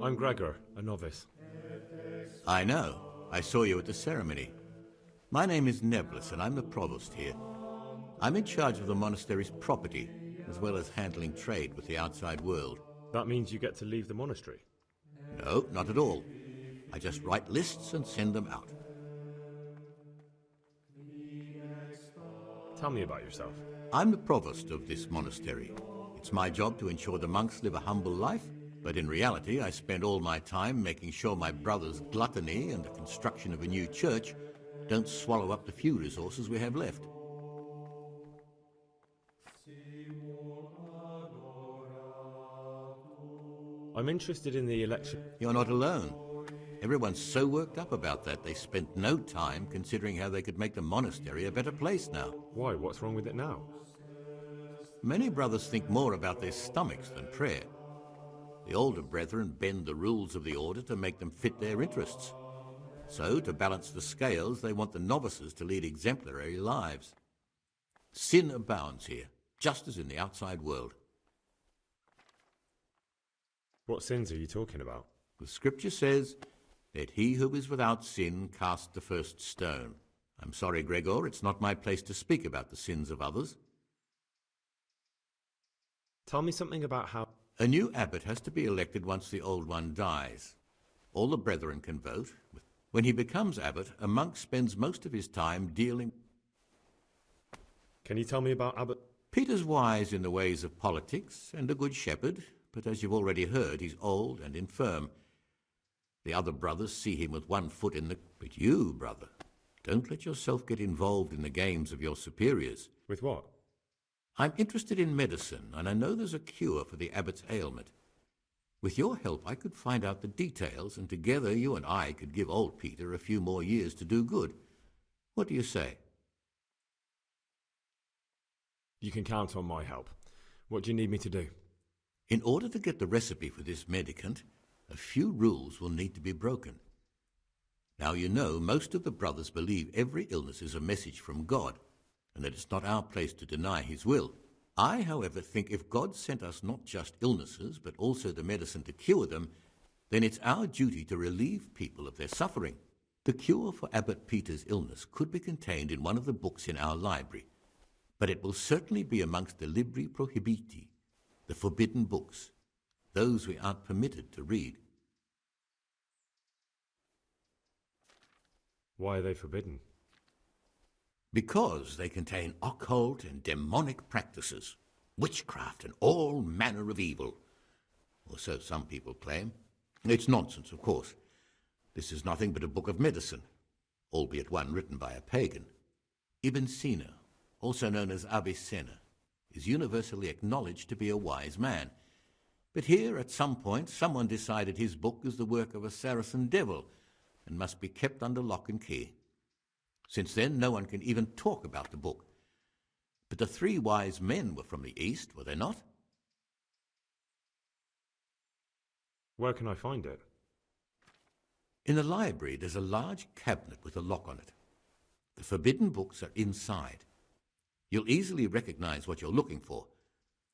I'm Gregor, a novice. I know. I saw you at the ceremony. My name is Nebulus, and I'm the provost here. I'm in charge of the monastery's property, as well as handling trade with the outside world. That means you get to leave the monastery? No, not at all. I just write lists and send them out. Tell me about yourself. I'm the provost of this monastery. It's my job to ensure the monks live a humble life, but in reality I spend all my time making sure my brother's gluttony and the construction of a new church don't swallow up the few resources we have left. I'm interested in the election. You're not alone. Everyone's so worked up about that they spent no time considering how they could make the monastery a better place now. Why? What's wrong with it now? Many brothers think more about their stomachs than prayer. The older brethren bend the rules of the order to make them fit their interests. So, to balance the scales, they want the novices to lead exemplary lives. Sin abounds here, just as in the outside world. What sins are you talking about? The scripture says, "Let he who is without sin cast the first stone." I'm sorry, Gregor, it's not my place to speak about the sins of others. Tell me something about how... A new abbot has to be elected once the old one dies. All the brethren can vote. When he becomes abbot, a monk spends most of his time dealing... Can you tell me about Abbot... Peter's wise in the ways of politics and a good shepherd, but as you've already heard, he's old and infirm. The other brothers see him with one foot in the... But you, brother, don't let yourself get involved in the games of your superiors. With what? I'm interested in medicine, and I know there's a cure for the abbot's ailment. With your help, I could find out the details, and together you and I could give old Peter a few more years to do good. What do you say? You can count on my help. What do you need me to do? In order to get the recipe for this medicament, a few rules will need to be broken. Now, you know, most of the brothers believe every illness is a message from God, and that it's not our place to deny his will. I, however, think if God sent us not just illnesses, but also the medicine to cure them, then it's our duty to relieve people of their suffering. The cure for Abbot Peter's illness could be contained in one of the books in our library, but it will certainly be amongst the Libri Prohibiti, the forbidden books, those we aren't permitted to read. Why are they forbidden? Because they contain occult and demonic practices, witchcraft and all manner of evil. Or so some people claim. It's nonsense, of course. This is nothing but a book of medicine, albeit one written by a pagan. Ibn Sina, also known as Avicenna, is universally acknowledged to be a wise man. But here, at some point, someone decided his book is the work of a Saracen devil and must be kept under lock and key. Since then, no one can even talk about the book. But the three wise men were from the East, were they not? Where can I find it? In the library, there's a large cabinet with a lock on it. The forbidden books are inside. You'll easily recognize what you're looking for.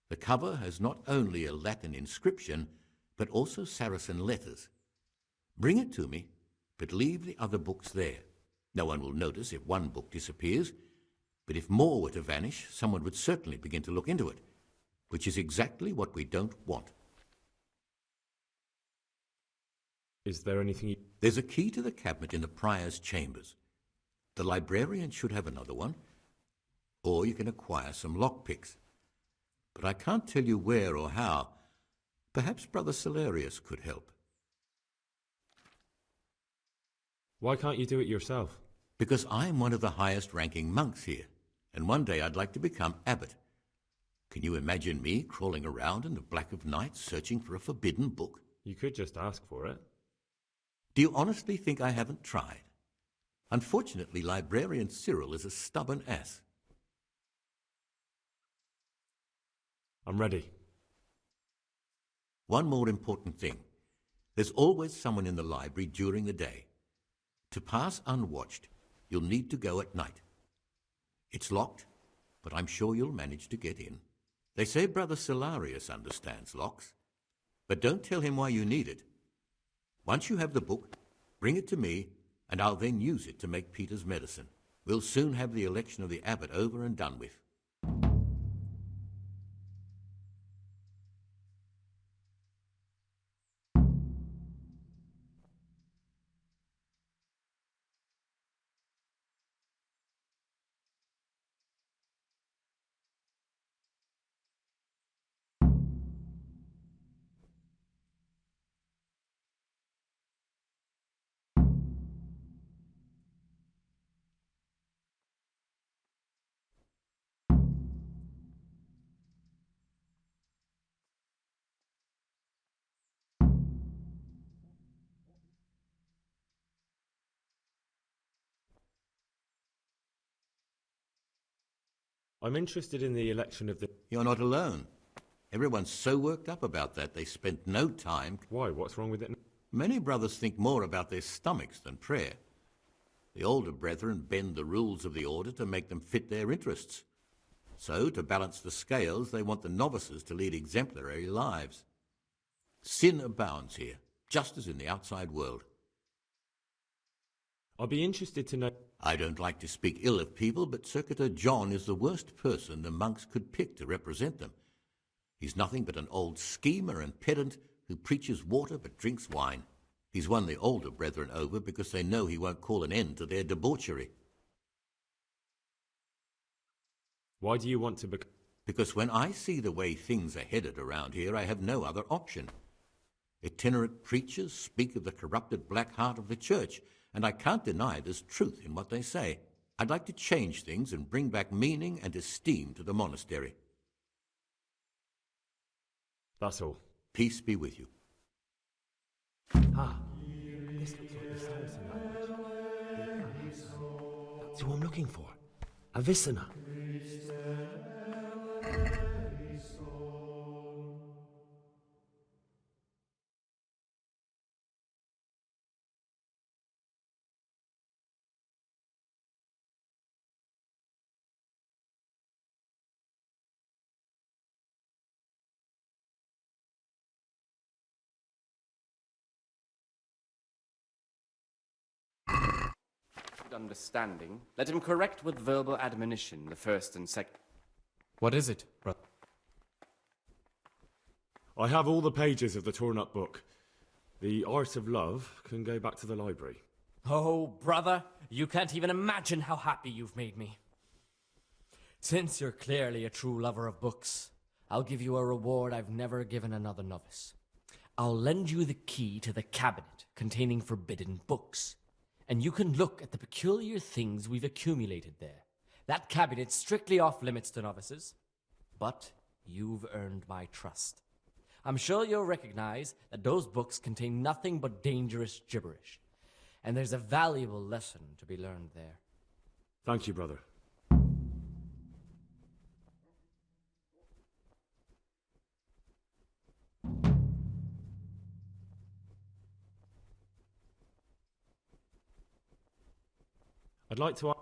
The cover has not only a Latin inscription, but also Saracen letters. Bring it to me, but leave the other books there. No one will notice if one book disappears, but if more were to vanish, someone would certainly begin to look into it, which is exactly what we don't want. Is there anything There's a key to the cabinet in the prior's chambers. The librarian should have another one, or you can acquire some lockpicks. But I can't tell you where or how. Perhaps Brother Celarius could help. Why can't you do it yourself? Because I'm one of the highest-ranking monks here, and one day I'd like to become abbot. Can you imagine me crawling around in the black of night searching for a forbidden book? You could just ask for it. Do you honestly think I haven't tried? Unfortunately, Librarian Cyril is a stubborn ass. I'm ready. One more important thing. There's always someone in the library during the day. To pass unwatched, you'll need to go at night. It's locked, but I'm sure you'll manage to get in. They say Brother Celarius understands locks, but don't tell him why you need it. Once you have the book, bring it to me, and I'll then use it to make Peter's medicine. We'll soon have the election of the abbot over and done with. I'm interested in the election of the... You're not alone. Everyone's so worked up about that they spent no time. Why? What's wrong with it? Many brothers think more about their stomachs than prayer. The older brethren bend the rules of the order to make them fit their interests. So, to balance the scales, they want the novices to lead exemplary lives. Sin abounds here, just as in the outside world. I'd be interested to know... I don't like to speak ill of people, but Circuitor John is the worst person the monks could pick to represent them. He's nothing but an old schemer and pedant who preaches water but drinks wine. He's won the older brethren over because they know he won't call an end to their debauchery. Why do you want to become... Because when I see the way things are headed around here, I have no other option. Itinerant preachers speak of the corrupted black heart of the church, and I can't deny there's truth in what they say. I'd like to change things and bring back meaning and esteem to the monastery. That's all. Peace be with you. Ah, this looks like the Saracen language. That's who I'm looking for. Avicenna. Understanding, let him correct with verbal admonition the first and second. What is it, brother? I have all the pages of the torn-up book. The Art of Love can go back to the library. Oh, brother, you can't even imagine how happy you've made me. Since you're clearly a true lover of books, I'll give you a reward I've never given another novice. I'll lend you the key to the cabinet containing forbidden books, and you can look at the peculiar things we've accumulated there. That cabinet's strictly off limits to novices, but you've earned my trust. I'm sure you'll recognize that those books contain nothing but dangerous gibberish, and there's a valuable lesson to be learned there. Thank you, brother. I'd like to...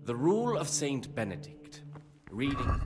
The Rule of Saint Benedict. Reading.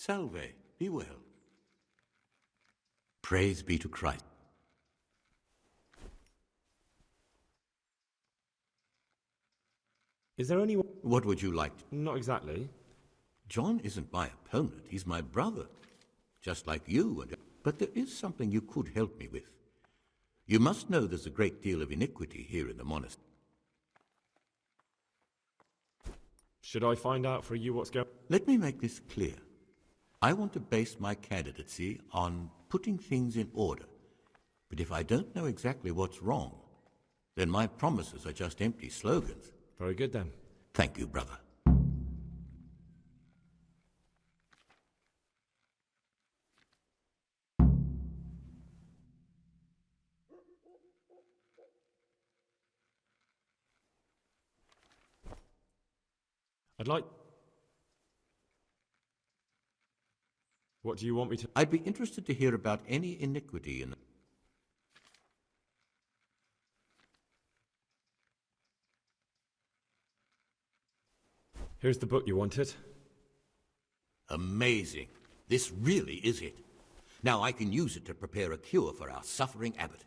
Salve, be well. Praise be to Christ. Is there anyone? What would you like? Not exactly. John isn't my opponent, he's my brother. Just like you, but there is something you could help me with. You must know there's a great deal of iniquity here in the monastery. Should I find out for you what's going? Let me make this clear. I want to base my candidacy on putting things in order. But if I don't know exactly what's wrong, then my promises are just empty slogans. Very good then. Thank you, brother. I'd like... What do you want me to... I'd be interested to hear about any iniquity in the... Here's the book you wanted. Amazing. This really is it. Now I can use it to prepare a cure for our suffering abbot.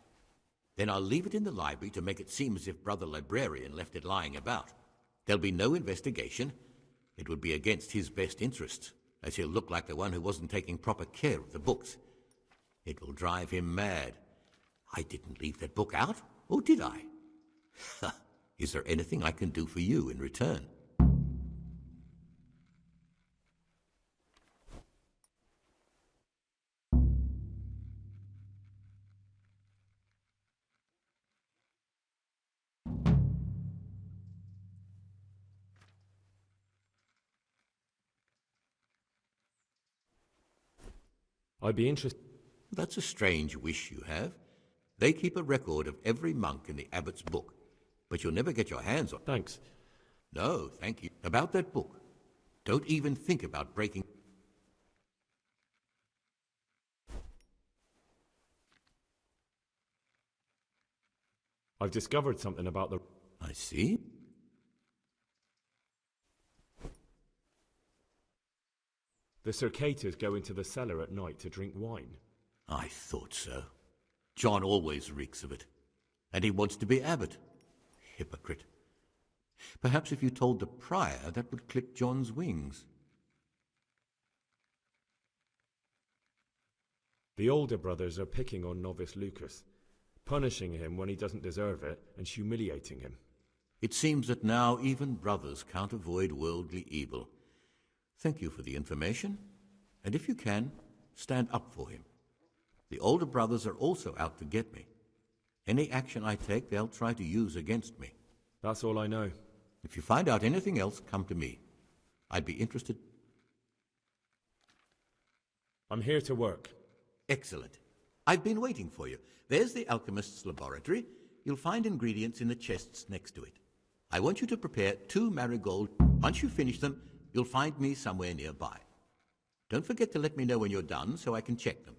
Then I'll leave it in the library to make it seem as if Brother Librarian left it lying about. There'll be no investigation. It would be against his best interests, as he'll look like the one who wasn't taking proper care of the books. It will drive him mad. I didn't leave that book out, or did I? Is there anything I can do for you in return? I'd be interested... That's a strange wish you have. They keep a record of every monk in the abbot's book, but you'll never get your hands on... Thanks. No, thank you. About that book, don't even think about breaking... I've discovered something about the... I see. The Circators go into the cellar at night to drink wine. I thought so. John always reeks of it. And he wants to be abbot. Hypocrite. Perhaps if you told the prior, that would clip John's wings. The older brothers are picking on novice Lucas, punishing him when he doesn't deserve it and humiliating him. It seems that now even brothers can't avoid worldly evil. Thank you for the information, and if you can, stand up for him. The older brothers are also out to get me. Any action I take, they'll try to use against me. That's all I know. If you find out anything else, come to me. I'd be interested. I'm here to work. Excellent. I've been waiting for you. There's the Alchemists Laboratory. You'll find ingredients in the chests next to it. I want you to prepare 2 marigold. Once you finish them, you'll find me somewhere nearby. Don't forget to let me know when you're done so I can check them.